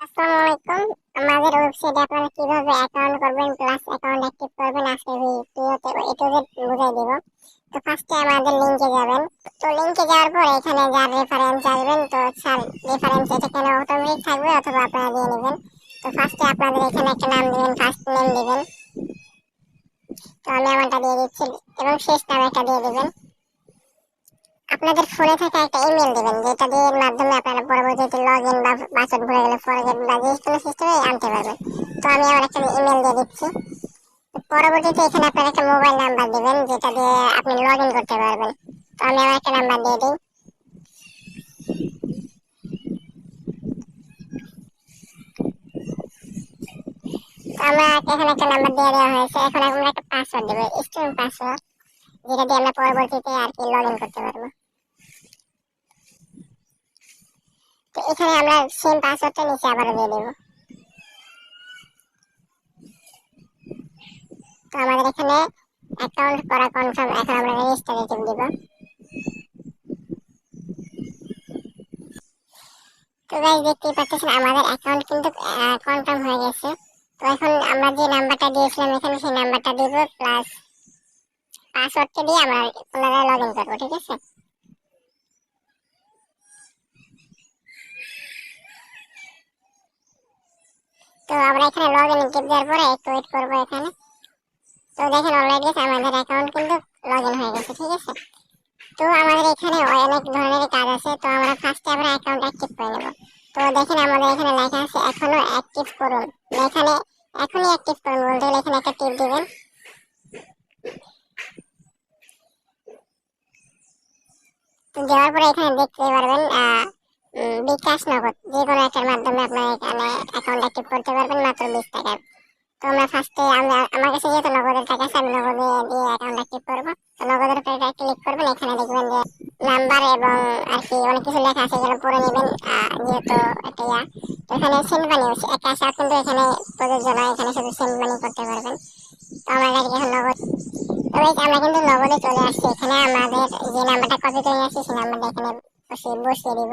আসসালামু আলাইকুম। আমাদের ওয়েবসাইটে আপনারা কিভাবে অ্যাকাউন্ট করবেন প্লাস অ্যাকাউন্ট অ্যাক্টিভ করবেন আজকে ভিডিওতে এ টু জেড বুঝাই দেব। তো ফার্স্টে আমাদের লিংকে যাবেন। তো লিংকে যাওয়ার পর এখানে যার রেফারেন্স আসবেন, তো স্যার রেফারেন্স এটা কেন অটোমেটিক থাকবে অথবা আপনারা দিয়ে নেবেন। তো ফার্স্টে আপনাদের এখানে একটা নাম দিবেন, ফার্স্ট নেম দিবেন। তো আমি আমারটা দিয়ে দিচ্ছি এবং শেষ নাম একটা দিয়ে দিবেন। আপনাদের ফোনে থাকা একটা ইমেল দিবেন, যেটা দিয়ে মাধ্যমে আপনারা পরবর্তীতে লগইন বা পাসওয়ার্ড ভুলে গেলে ফরগেট বা যে কোনো সিস্টেমে আনতে পারবেন। তো আমি আমার একটা ইমেল দিয়ে দিচ্ছি। পরবর্তীতে এখানে আপনার একটা মোবাইল নাম্বার দিবেন, যেটা দিয়ে আপনি লগইন করতে পারবেন। তো আমি আমার একটা নাম্বার দিয়ে দিই। তো আমরা এখানে একটা নাম্বার দিয়ে দেওয়া হয়েছে। এখন আমরা একটা পাসওয়ার্ড দেবো, স্ট্রং পাসওয়ার্ড, যেটা দিয়ে আমরা পরবর্তীতে আর কি লগইন করতে পারবো। তো এখানে আমরা সেম পাসওয়ার্ডটা নিচে আবারও দিয়ে দেবো। তো আমাদের এখানে অ্যাকাউন্ট করা কনফার্ম। এখন আমরা রেজিস্টারে টিপ দিব। তো গাইস দেখতেই পাচ্ছেন আমাদের অ্যাকাউন্ট কিন্তু কনফার্ম হয়ে গেছে। তো এখন আমরা যে নাম্বারটা দিয়েছিলাম এখানে সেই নাম্বারটা দিব প্লাস পাসওয়ার্ডটা দিয়ে আমরা পুনরায় লগইন করব, ঠিক আছে? তো আমরা এখানে লগইন টিপ দেওয়ার পরে একটু ওয়েট করব এখানে। তো দেখেন অলরেডি আমাদের অ্যাকাউন্ট কিন্তু লগইন হয়ে গেছে, ঠিক আছে? তো আমাদের এখানে অনেক ধরনের কাজ আছে। তো আমরা ফার্স্টে আমরা অ্যাকাউন্ট অ্যাক্টিভ করে নেব। তো দেখেন আমাদের এখানে লেখা আছে এখনো অ্যাক্টিভ করুন। এখানে এখনই অ্যাক্টিভ করুন বলতে গেলে এখানে একটা টিপ দিবেন। তো দেওয়ার পরে এখানে দেখতে পারবেন বিকাশ নগদ যে কোনো একটার মাধ্যমে আপনারা এখানে অ্যাকাউন্ট অ্যাক্টিভ করতে পারবেন মাত্র 20 টাকায়। তো আমরা ফার্স্টে আমার কাছে যেহেতু নগদের টাকা আছে আমি নগদে দিয়ে অ্যাকাউন্ট অ্যাক্টিভ করবো। তো নগদের উপরে ক্লিক করবেন, এখানে দেখবেন যে নাম্বার এবং আর কি অনেক কিছু লেখা আছে, এগুলো পড়ে নেবেন যেহেতু একটা ইয়া। তো এখানে সেন্ড মানি ক্যাশ আউট কিন্তু এখানে প্রযোজ্য নয়, এখানে শুধু সেন্ড মানি করতে পারবেন। তো আমরা এখন নগদ, তো আমরা কিন্তু নগদে চলে আসছি। এখানে আমাদের যে নাম্বারটা কপি করে নিয়ে আসছি সেই নাম্বারটা এখানে বসিয়ে দিব।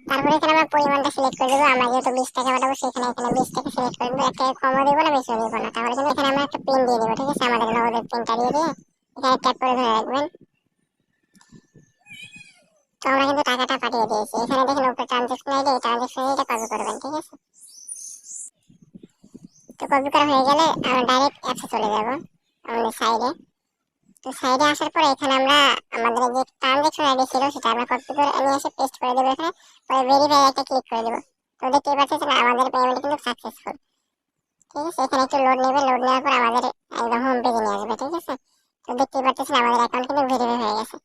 তারপরে এখানে আমরা পরিমাণটা সিলেক্ট করে দেবো। আমরা যেহেতু 20 টাকা পাঠাবো সেখানে এখানে 20 টাকা সিলেক্ট করে দেবো। একটা কমও দেবো না বেশিও দেবো না। তাহলে কিন্তু এখানে আমরা একটা পিন দিয়ে দেবো, ঠিক আছে? আমাদের নগদের পিনটা দিয়ে দিয়ে এখানে ট্যাপ করে ধরে রাখবেন। তো আমরা কিন্তু টাকাটা পাঠিয়ে দিয়েছি। এখানে দেখেন উপরে ট্রানজাকশন আইডি, এই ট্রানজাকশন আইডিটা কপি করবেন, ঠিক আছে? তো কপি করা হয়ে গেলে আমরা ডাইরেক্ট অ্যাপসে চলে যাব আমাদের সাইডে। তো সাইডে আসার পরে এখানে আমরা আমাদের যে ট্রানজাকশন আইডি ছিল সেটা আমরা কপি করে নিয়ে এসে পেস্ট করে দেবো এখানে। পরে ভেরিফাই একটা ক্লিক করে দেবো। তো দেখতেই পাচ্ছেন আমাদের পেমেন্ট কিন্তু সাকসেসফুল, ঠিক আছে? এখানে একটু লোড নেবে, লোড নেওয়ার পর আমাদের একদম হোম পেজে নিয়ে আসবে, ঠিক আছে? তো দেখতেই পাচ্ছেন আমাদের অ্যাকাউন্ট কিন্তু ভেরিফাই হয়ে গেছে।